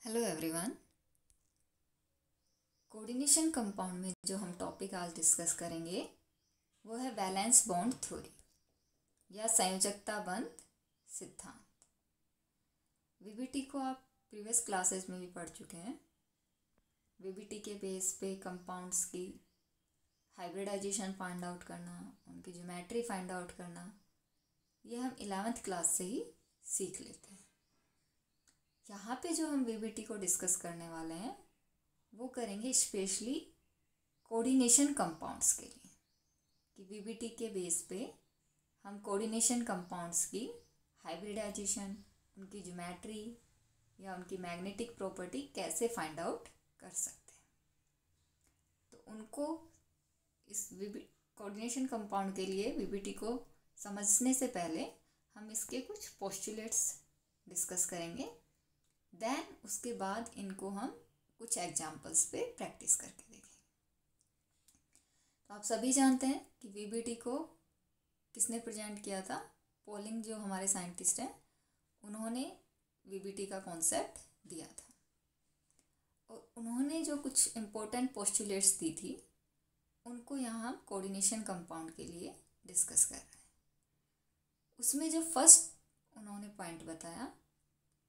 Hello everyone. Coordination compound में जो हम टॉपिक आज डिस्कस करेंगे वो है वैलेंस बॉन्ड थ्योरी या संयोजकता बंध सिद्धांत। वीबीटी को आप प्रीवियस क्लासेस में भी पढ़ चुके हैं। वीबीटी के बेस पे कंपाउंड्स की हाइब्रिडाइजेशन फाइंड आउट करना, उनकी ज्योमेट्री फाइंड आउट करना, ये हम 11th क्लास से ही सीख लेते हैं। यहाँ पे जो हम वीबीटी को डिस्कस करने वाले हैं वो करेंगे स्पेशली कोऑर्डिनेशन कंपाउंड्स के लिए, कि वीबीटी के बेस पे हम कोऑर्डिनेशन कंपाउंड्स की हाइब्रिडाइजेशन, उनकी ज्योमेट्री या उनकी मैग्नेटिक प्रॉपर्टी कैसे फाइंड आउट कर सकते हैं। तो उनको इस कोऑर्डिनेशन कंपाउंड के लिए वीबीटी को समझने से पहले हम इसके कुछ पोस्टुलेट्स डिस्कस करेंगे। देन उसके बाद इनको हम कुछ एग्जाम्पल्स पे प्रैक्टिस करके देखेंगे। तो आप सभी जानते हैं कि वीबीटी को किसने प्रेजेंट किया था। पोलिंग जो हमारे साइंटिस्ट हैं उन्होंने वीबीटी का कॉन्सेप्ट दिया था और उन्होंने जो कुछ इम्पोर्टेंट पोस्टुलेट्स दी थी उनको यहाँ हम कोऑर्डिनेशन कंपाउंड के लिए डिस्कस कर रहे हैं। उसमें जो फर्स्ट उन्होंने पॉइंट बताया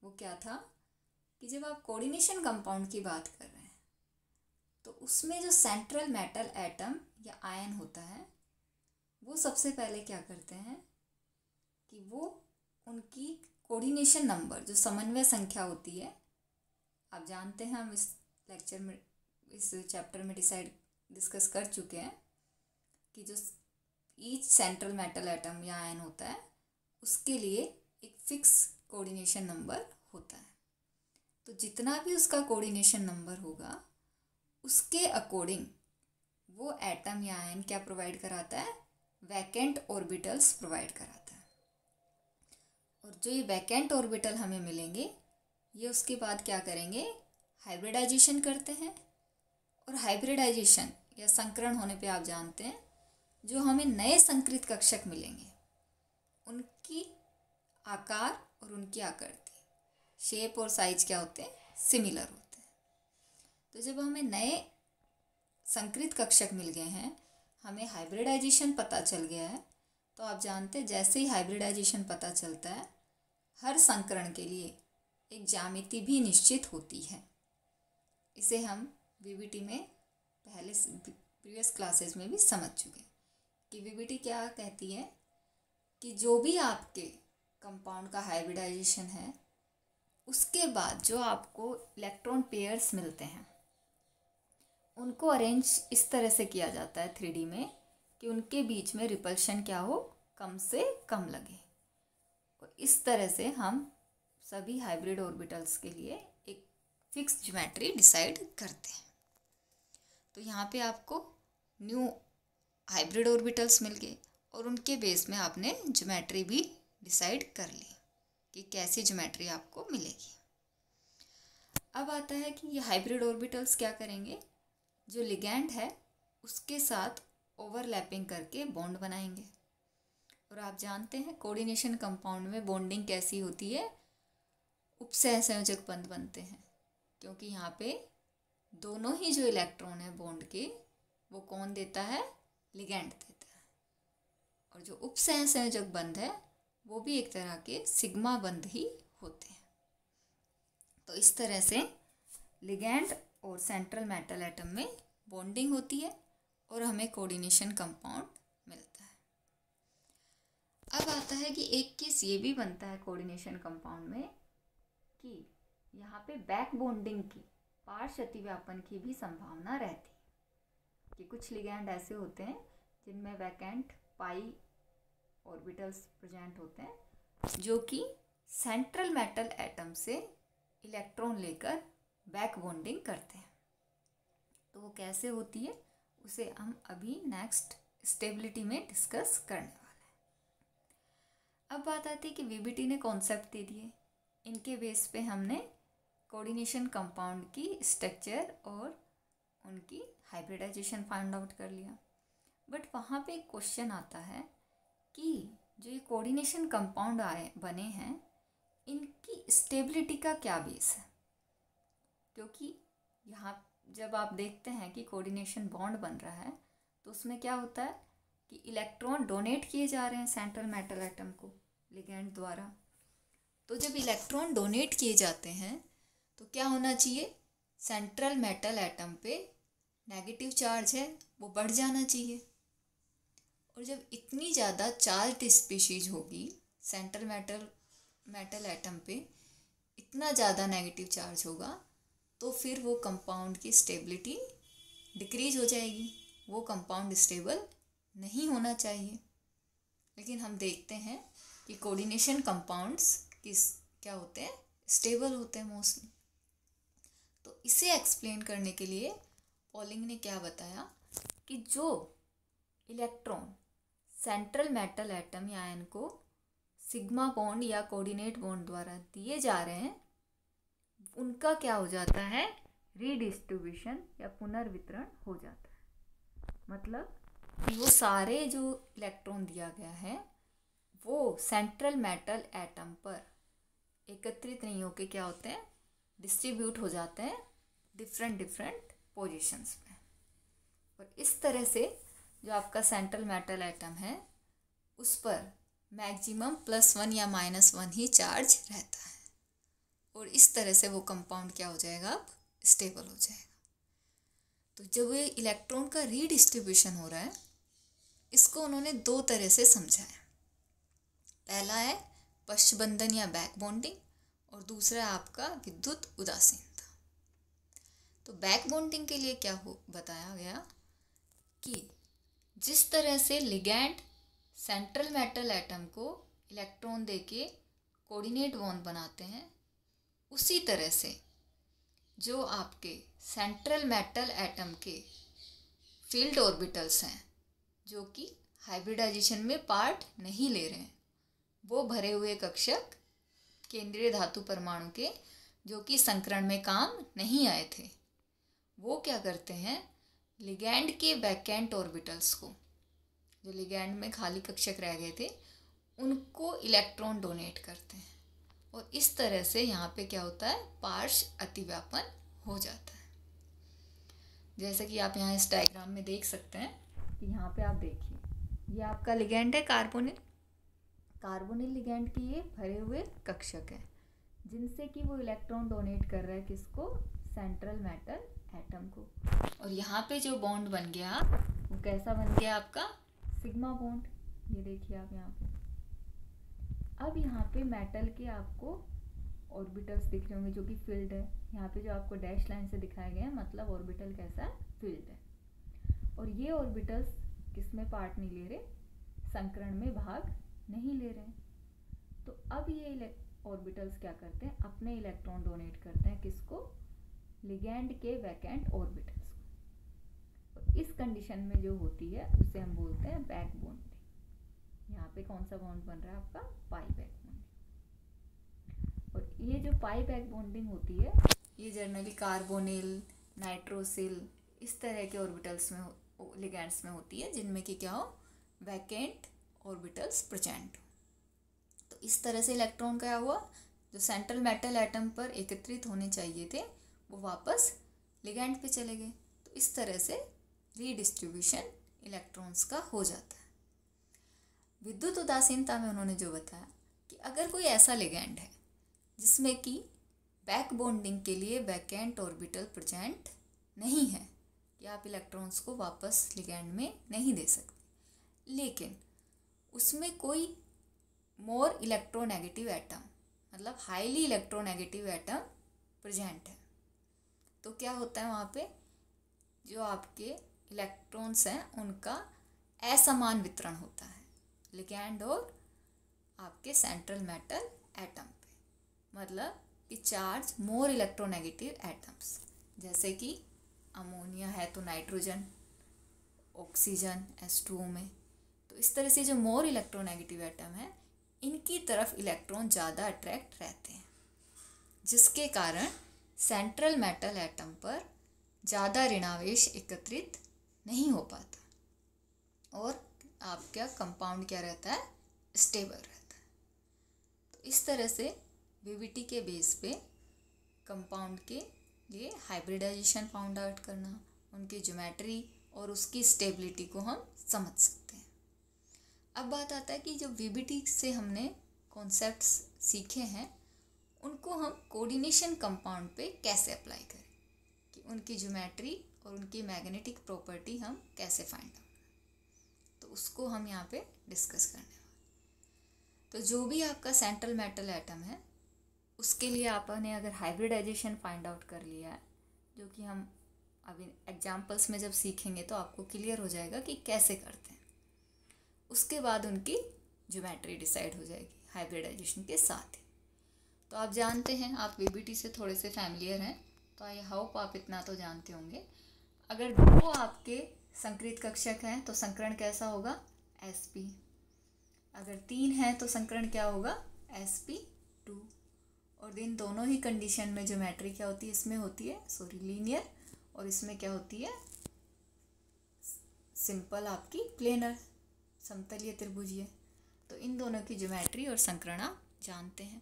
वो क्या था कि जब आप कोऑर्डिनेशन कंपाउंड की बात कर रहे हैं तो उसमें जो सेंट्रल मेटल एटम या आयन होता है वो सबसे पहले क्या करते हैं कि वो उनकी कोऑर्डिनेशन नंबर, जो समन्वय संख्या होती है, आप जानते हैं हम इस लेक्चर में, इस चैप्टर में डिस्कस कर चुके हैं कि जो ईच सेंट्रल मेटल एटम या आयन होता है उसके लिए एक फिक्स कोऑर्डिनेशन नंबर होता है। तो जितना भी उसका कोऑर्डिनेशन नंबर होगा उसके अकॉर्डिंग वो एटम या आयन क्या प्रोवाइड कराता है, वैकेंट ऑर्बिटल्स प्रोवाइड कराता है। और जो ये वैकेंट ऑर्बिटल हमें मिलेंगे ये उसके बाद क्या करेंगे, हाइब्रिडाइजेशन करते हैं। और हाइब्रिडाइजेशन या संकरण होने पे आप जानते हैं जो हमें नए संकृत कक्षक मिलेंगे उनकी आकार और उनकी आकृति, शेप और साइज क्या होते हैं, सिमिलर होते हैं। तो जब हमें नए संकृत कक्षक मिल गए हैं, हमें हाइब्रिडाइजेशन पता चल गया है, तो आप जानते हैं जैसे ही हाइब्रिडाइजेशन पता चलता है हर संकरण के लिए एक ज्यामिति भी निश्चित होती है। इसे हम वीबीटी में पहले प्रीवियस क्लासेस में भी समझ चुके हैं कि वीबीटी क्या कहती है कि जो भी आपके कंपाउंड का हाइब्रिडाइजेशन है उसके बाद जो आपको इलेक्ट्रॉन पेयर्स मिलते हैं उनको अरेंज इस तरह से किया जाता है 3D में कि उनके बीच में रिपल्शन क्या हो, कम से कम लगे। और इस तरह से हम सभी हाइब्रिड ऑर्बिटल्स के लिए एक फिक्स ज्योमेट्री डिसाइड करते हैं। तो यहाँ पे आपको न्यू हाइब्रिड ऑर्बिटल्स मिल गए और उनके बेस में आपने ज्योमेट्री भी डिसाइड कर ली कि कैसी ज्योमेट्री आपको मिलेगी। अब आता है कि ये हाइब्रिड ऑर्बिटल्स क्या करेंगे, जो लिगैंड है उसके साथ ओवरलैपिंग करके बॉन्ड बनाएंगे। और आप जानते हैं कोऑर्डिनेशन कंपाउंड में बॉन्डिंग कैसी होती है, उपसह संयोजक बंध बनते हैं, क्योंकि यहाँ पे दोनों ही जो इलेक्ट्रॉन है बॉन्ड के वो कौन देता है, लिगैंड देता है। और जो उपसह संयोजक बंध है वो भी एक तरह के सिग्मा बंध ही होते हैं। तो इस तरह से लिगैंड और सेंट्रल मेटल एटम में बॉन्डिंग होती है और हमें कोऑर्डिनेशन कंपाउंड मिलता है। अब आता है कि एक केस ये भी बनता है कोऑर्डिनेशन कंपाउंड में कि यहाँ पे बैक बॉन्डिंग की, पार्श्व अतिव्यापन की भी संभावना रहती है कि कुछ लिगैंड ऐसे होते हैं जिनमें वैकेंट पाई ऑर्बिटल्स प्रेजेंट होते हैं जो कि सेंट्रल मेटल एटम से इलेक्ट्रॉन लेकर बैक बॉन्डिंग करते हैं। तो वो कैसे होती है उसे हम अभी नेक्स्ट स्टेबिलिटी में डिस्कस करने वाले हैं। अब बात आती है कि वीबीटी ने कॉन्सेप्ट दे दिए, इनके बेस पे हमने कोऑर्डिनेशन कंपाउंड की स्ट्रक्चर और उनकी हाइब्रिडाइजेशन फाइंड आउट कर लिया। बट वहाँ पे एक क्वेश्चन आता है कि जो ये कोऑर्डिनेशन कंपाउंड बने हैं इनकी स्टेबिलिटी का क्या बेस है। क्योंकि यहाँ जब आप देखते हैं कि कोऑर्डिनेशन बॉन्ड बन रहा है तो उसमें क्या होता है कि इलेक्ट्रॉन डोनेट किए जा रहे हैं सेंट्रल मेटल एटम को लिगैंड द्वारा। तो जब इलेक्ट्रॉन डोनेट किए जाते हैं तो क्या होना चाहिए, सेंट्रल मेटल एटम पे नेगेटिव चार्ज है वो बढ़ जाना चाहिए। और जब इतनी ज़्यादा चार्ज स्पीशीज होगी सेंट्रल मेटल एटम पे, इतना ज़्यादा नेगेटिव चार्ज होगा तो फिर वो कंपाउंड की स्टेबिलिटी डिक्रीज हो जाएगी, वो कंपाउंड स्टेबल नहीं होना चाहिए। लेकिन हम देखते हैं कि कोऑर्डिनेशन कंपाउंड्स क्या होते हैं, स्टेबल होते हैं मोस्टली। तो इसे एक्सप्लेन करने के लिए पॉलिंग ने क्या बताया कि जो इलेक्ट्रॉन सेंट्रल मेटल एटम या आयन को सिग्मा बॉन्ड या कोऑर्डिनेट बॉन्ड द्वारा दिए जा रहे हैं, उनका क्या हो जाता है, रीडिस्ट्रीब्यूशन या पुनर्वितरण हो जाता है। मतलब कि वो सारे जो इलेक्ट्रॉन दिया गया है वो सेंट्रल मेटल एटम पर एकत्रित नहीं होके क्या होते हैं, डिस्ट्रीब्यूट हो जाते हैं डिफरेंट पोजीशंस में। और इस तरह से जो आपका सेंट्रल मेटल एटम है उस पर मैक्सिमम +1 या -1 ही चार्ज रहता है और इस तरह से वो कंपाउंड क्या हो जाएगा, अब स्टेबल हो जाएगा। तो जब ये इलेक्ट्रॉन का रीडिस्ट्रीब्यूशन हो रहा है, इसको उन्होंने 2 तरह से समझाया। पहला है पश्चबंधन या बैक बॉन्डिंग और दूसरा है आपका विद्युत उदासीनता। तो बैक बॉन्डिंग के लिए क्या बताया गया कि जिस तरह से लिगैंड सेंट्रल मेटल एटम को इलेक्ट्रॉन देके कोऑर्डिनेट बॉन्ड बनाते हैं, उसी तरह से जो आपके सेंट्रल मेटल एटम के फील्ड ऑर्बिटल्स हैं जो कि हाइब्रिडाइजेशन में पार्ट नहीं ले रहे हैं, वो भरे हुए कक्षक केंद्रीय धातु परमाणु के जो कि संकरण में काम नहीं आए थे, वो क्या करते हैं, लिगैंड के वैकेंट ऑर्बिटल्स को, जो लिगैंड में खाली कक्षक रह गए थे, उनको इलेक्ट्रॉन डोनेट करते हैं। और इस तरह से यहाँ पे क्या होता है, पार्श्व अतिव्यापन हो जाता है। जैसे कि आप यहाँ इस डायग्राम में देख सकते हैं कि यहाँ पे आप देखिए, ये आपका लिगैंड है कार्बोनिल लिगैंड की ये भरे हुए कक्षक है जिनसे कि वो इलेक्ट्रॉन डोनेट कर रहा है किसको, सेंट्रल मेटल एटम को। और यहाँ पे जो बॉन्ड बन गया वो कैसा बन गया, आपका सिग्मा बॉन्ड। ये देखिए आप यहाँ पे, अब यहाँ पे मेटल के आपको ऑर्बिटल्स दिख रहे होंगे जो कि फील्ड है। यहाँ पे जो आपको डैश लाइन से दिखाया गया है मतलब ऑर्बिटल कैसा है, फील्ड है। और ये ऑर्बिटल्स किसमें पार्ट नहीं ले रहे, संकरण में भाग नहीं ले रहे। तो अब ये ऑर्बिटल्स क्या करते हैं, अपने इलेक्ट्रॉन डोनेट करते हैं किसको, लिगैंड के वैकेंट ऑर्बिटल्स को। तो इस कंडीशन में जो होती है उसे हम बोलते हैं बैक बॉन्डिंग। यहाँ पे कौन सा बॉन्ड बन रहा है आपका, पाई बैक बॉन्डिंग। और ये जो पाई बैक बॉन्डिंग होती है ये जनरली कार्बोनिल, नाइट्रोसिल इस तरह के ऑर्बिटल्स में लिगैंड्स में होती है जिनमें कि क्या हो, वैकेंट ऑर्बिटल्स प्रेजेंट हो। तो इस तरह से इलेक्ट्रॉन क्या हुआ, जो सेंट्रल मेटल एटम पर एकत्रित होने चाहिए थे वो वापस लिगैंड पे चले गए। तो इस तरह से रीडिस्ट्रीब्यूशन इलेक्ट्रॉन्स का हो जाता है। विद्युत उदासीनता में उन्होंने जो बताया कि अगर कोई ऐसा लिगैंड है जिसमें कि बैक बॉन्डिंग के लिए वैकेंट ऑर्बिटल प्रेजेंट नहीं है कि आप इलेक्ट्रॉन्स को वापस लिगैंड में नहीं दे सकते, लेकिन उसमें कोई मोर इलेक्ट्रोनेगेटिव एटम मतलब हाईली इलेक्ट्रोनेगेटिव एटम प्रेजेंट है, तो क्या होता है वहाँ पे जो आपके इलेक्ट्रॉन्स हैं उनका असमान वितरण होता है लिगैंड और आपके सेंट्रल मेटल एटम पे। मतलब कि चार्ज मोर इलेक्ट्रोनेगेटिव एटम्स, जैसे कि अमोनिया है तो नाइट्रोजन, ऑक्सीजन H2O में, तो इस तरह से जो मोर इलेक्ट्रोनेगेटिव एटम है इनकी तरफ इलेक्ट्रॉन ज़्यादा अट्रैक्ट रहते हैं, जिसके कारण सेंट्रल मेटल एटम पर ज़्यादा ऋणावेश एकत्रित नहीं हो पाता और आपका कंपाउंड क्या रहता है, स्टेबल रहता है। तो इस तरह से वीवीटी के बेस पे कंपाउंड के लिए हाइब्रिडाइजेशन फाउंड आउट करना, उनकी ज्योमेट्री और उसकी स्टेबिलिटी को हम समझ सकते हैं। अब बात आता है कि जो वीबीटी से हमने कॉन्सेप्ट्स सीखे हैं उनको हम कोऑर्डिनेशन कंपाउंड पे कैसे अप्लाई करें, कि उनकी ज्योमेट्री और उनकी मैग्नेटिक प्रॉपर्टी हम कैसे फाइंड आउट, तो उसको हम यहाँ पे डिस्कस करने वाले। तो जो भी आपका सेंट्रल मेटल एटम है उसके लिए आपने अगर हाइब्रिडाइजेशन फाइंड आउट कर लिया है, जो कि हम अभी एग्जांपल्स में जब सीखेंगे तो आपको क्लियर हो जाएगा कि कैसे करते हैं, उसके बाद उनकी ज्योमेट्री डिसाइड हो जाएगी हाइब्रिडाइजेशन के साथ ही। तो आप जानते हैं, आप वीबीटी से थोड़े से फैमिलियर हैं, तो आई होप आप इतना तो जानते होंगे। अगर दो आपके संकरित कक्षक हैं तो संकरण कैसा होगा, sp। अगर 3 हैं तो संकरण क्या होगा, sp2। और इन दोनों ही कंडीशन में ज्योमेट्री क्या होती है, इसमें होती है लीनियर, और इसमें क्या होती है, सिंपल आपकी प्लेनर समतलीय त्रिभुजीय। तो इन दोनों की ज्योमेट्री और संकरण आप जानते हैं।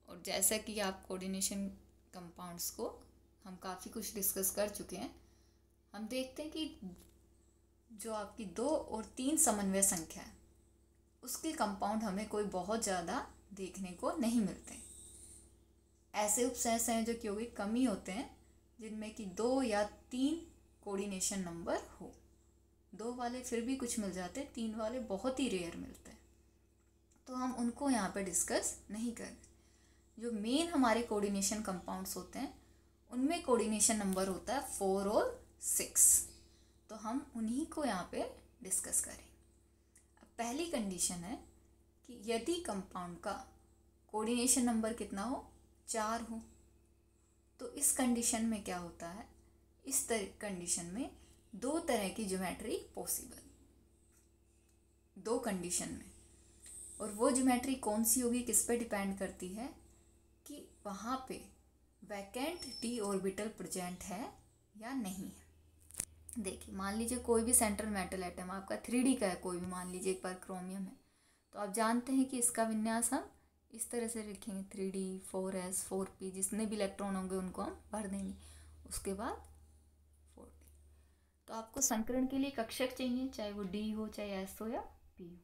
और जैसा कि आप कोऑर्डिनेशन कंपाउंड्स को हम काफ़ी कुछ डिस्कस कर चुके हैं, हम देखते हैं कि जो आपकी 2 और 3 समन्वय संख्या है उसके कंपाउंड हमें कोई बहुत ज़्यादा देखने को नहीं मिलते। ऐसे उपसंहस हैं जो क्योंकि कम ही होते हैं जिनमें कि 2 या 3 कोऑर्डिनेशन नंबर हो। 2 वाले फिर भी कुछ मिल जाते, 3 वाले बहुत ही रेयर मिलते हैं, तो हम उनको यहाँ पे डिस्कस नहीं कर रहे। जो मेन हमारे कोऑर्डिनेशन कंपाउंड्स होते हैं उनमें कोऑर्डिनेशन नंबर होता है 4 और 6, तो हम उन्हीं को यहाँ पे डिस्कस करें। अब पहली कंडीशन है कि यदि कंपाउंड का कोऑर्डिनेशन नंबर कितना हो, 4 हो, तो इस कंडीशन में क्या होता है, इस कंडीशन में 2 तरह की ज्योमेट्री पॉसिबल, 2 कंडीशन में। और वो ज्योमेट्री कौन सी होगी किस पे डिपेंड करती है कि वहाँ पे वैकेंट d ऑर्बिटल प्रेजेंट है या नहीं है। देखिए, मान लीजिए कोई भी सेंट्रल मेटल एटम आपका 3D का है, कोई भी मान लीजिए एक बार क्रोमियम है, तो आप जानते हैं कि इसका विन्यास हम इस तरह से लिखेंगे 3D 4s 4p, जितने भी इलेक्ट्रॉन होंगे उनको हम भर देंगे, उसके बाद 4p। तो आपको संकरण के लिए कक्षक चाहिए, चाहे वो D हो, चाहे S हो या P हो।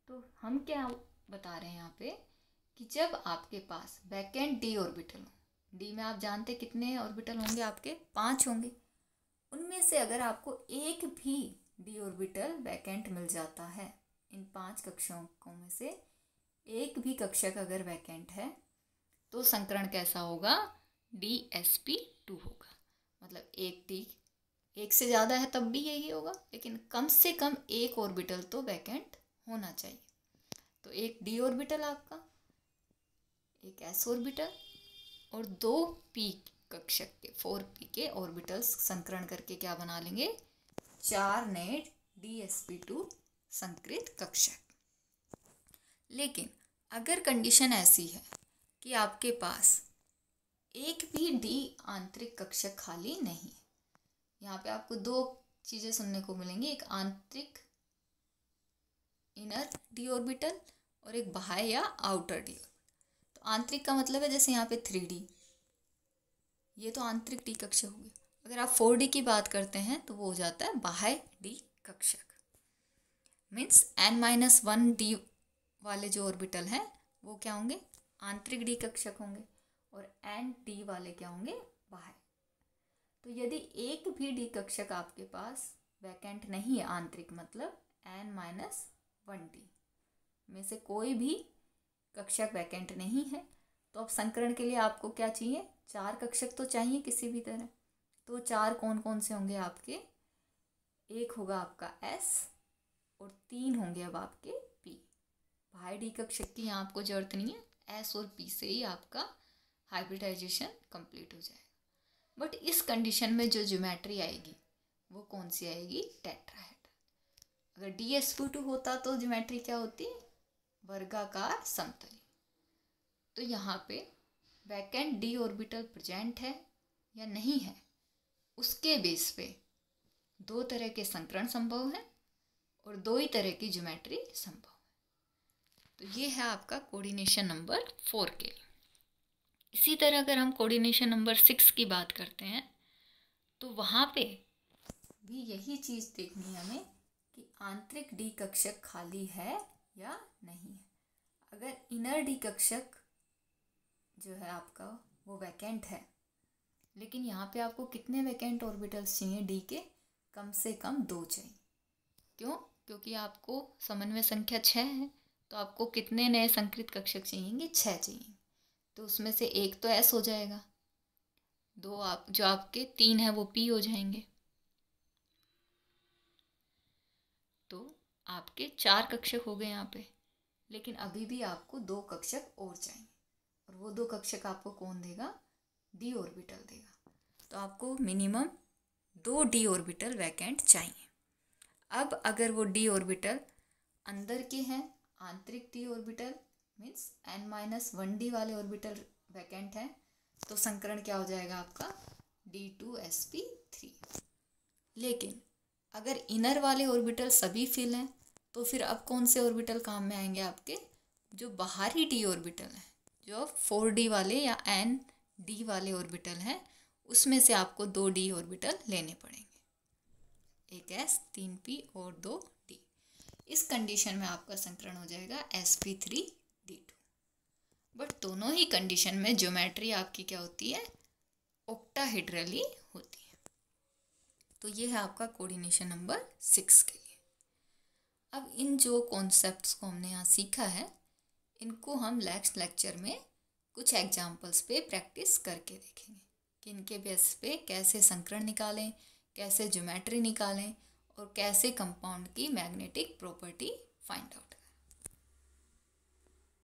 तो हम क्या बता रहे हैं यहाँ पे कि जब आपके पास वैकेंट d ऑर्बिटल हो, d में आप जानते कितने ऑर्बिटल होंगे, आपके 5 होंगे, उनमें से अगर आपको एक भी d ऑर्बिटल वैकेंट मिल जाता है, इन 5 कक्षकों में से एक भी कक्षक अगर वैकेंट है तो संकरण कैसा होगा, dsp2 होगा। मतलब एक से ज़्यादा है तब भी यही होगा, लेकिन कम से कम एक ऑर्बिटल तो वैकेंट होना चाहिए। तो एक d ऑर्बिटल आपका, एक s ऑर्बिटल और 2 p कक्षक के 4p के ऑर्बिटल्स संकरण करके क्या बना लेंगे, 4 नए dsp2 संकृत कक्षक। लेकिन अगर कंडीशन ऐसी है कि आपके पास एक भी d आंतरिक कक्षक खाली नहीं है, यहाँ पे आपको 2 चीज़ें सुनने को मिलेंगी, एक आंतरिक इनर d ऑर्बिटल और एक बाह्य या आउटर d ऑर्बिटल। तो आंतरिक का मतलब है जैसे यहाँ पे 3D, ये तो आंतरिक d कक्षक हो गया। अगर आप 4D की बात करते हैं तो वो हो जाता है बाह्य d कक्षक। मीन्स n-1 d वाले जो ऑर्बिटल हैं वो क्या होंगे, आंतरिक d कक्षक होंगे, और n-d वाले क्या होंगे, बाह्य। तो यदि एक भी d कक्षक आपके पास वैकेंट नहीं है, आंतरिक मतलब n-1d में से कोई भी कक्षक वैकेंट नहीं है, तो अब संकरण के लिए आपको क्या चाहिए, 4 कक्षक तो चाहिए किसी भी तरह। तो 4 कौन कौन से होंगे आपके, एक होगा आपका s और 3 होंगे अब आपके p। बाह्य d कक्षक की यहाँ आपको जरूरत नहीं है, s और p से ही आपका हाइब्रिडाइजेशन कंप्लीट हो जाएगा। बट इस कंडीशन में जो ज्योमेट्री आएगी वो कौन सी आएगी, टेट्राहेड्रल। अगर dsp2 होता तो ज्योमेट्री क्या होती, वर्गाकार समतली। तो यहाँ पे वैकेंट d ऑर्बिटल प्रेजेंट है या नहीं है, उसके बेस पे 2 तरह के संकरण संभव है और 2 ही तरह की ज्योमेट्री संभव है। तो ये है आपका कोऑर्डिनेशन नंबर 4 के लिए। इसी तरह अगर हम कोऑर्डिनेशन नंबर 6 की बात करते हैं तो वहाँ पे भी यही चीज़ देखनी है हमें कि आंतरिक डी कक्षक खाली है या नहीं है। अगर इनर डी कक्षक जो है आपका वो वैकेंट है, लेकिन यहाँ पे आपको कितने वैकेंट ऑर्बिटल्स चाहिए डी के? कम से कम 2 चाहिए। क्यों? क्योंकि आपको समन्वय संख्या 6 है, तो आपको कितने नए संकृत कक्षक चाहिए? 6 चाहिए। तो उसमें से एक तो एस हो जाएगा, 2 आप जो आपके 3 है वो पी हो जाएंगे, तो आपके 4 कक्षक हो गए यहाँ पे। लेकिन अभी भी आपको 2 कक्षक और चाहिए, और वो 2 कक्षक आपको कौन देगा? डी ऑर्बिटल देगा। तो आपको मिनिमम 2 डी ऑर्बिटल वैकेंट चाहिए। अब अगर वो डी ऑर्बिटल अंदर के हैं, आंतरिक D orbital means n-1 D वाले ऑर्बिटल वैकेंट हैं, तो संकरण क्या हो जाएगा आपका? D2sp3। लेकिन अगर इनर वाले ऑर्बिटल सभी फिल हैं, तो फिर अब कौन से ऑर्बिटल काम में आएंगे आपके? जो बाहरी डी ऑर्बिटल हैं, जो 4d वाले या n-d वाले ऑर्बिटल हैं, उसमें से आपको 2 डी ऑर्बिटल लेने पड़ेंगे, एक s 3p और 2d। इस कंडीशन में आपका संकरण हो जाएगा sp3d2। बट दोनों ही कंडीशन में ज्योमेट्री आपकी क्या होती है? ऑक्टाहेड्रली होती है। तो ये है आपका कोऑर्डिनेशन नंबर 6 के लिए। अब इन जो कॉन्सेप्ट्स को हमने यहाँ सीखा है, इनको हम नेक्स्ट लेक्चर में कुछ एग्जाम्पल्स पे प्रैक्टिस करके देखेंगे कि इनके बेस पे कैसे संकरण निकालें, कैसे ज्योमेट्री निकालें और कैसे कंपाउंड की मैग्नेटिक प्रॉपर्टी फाइंड आउट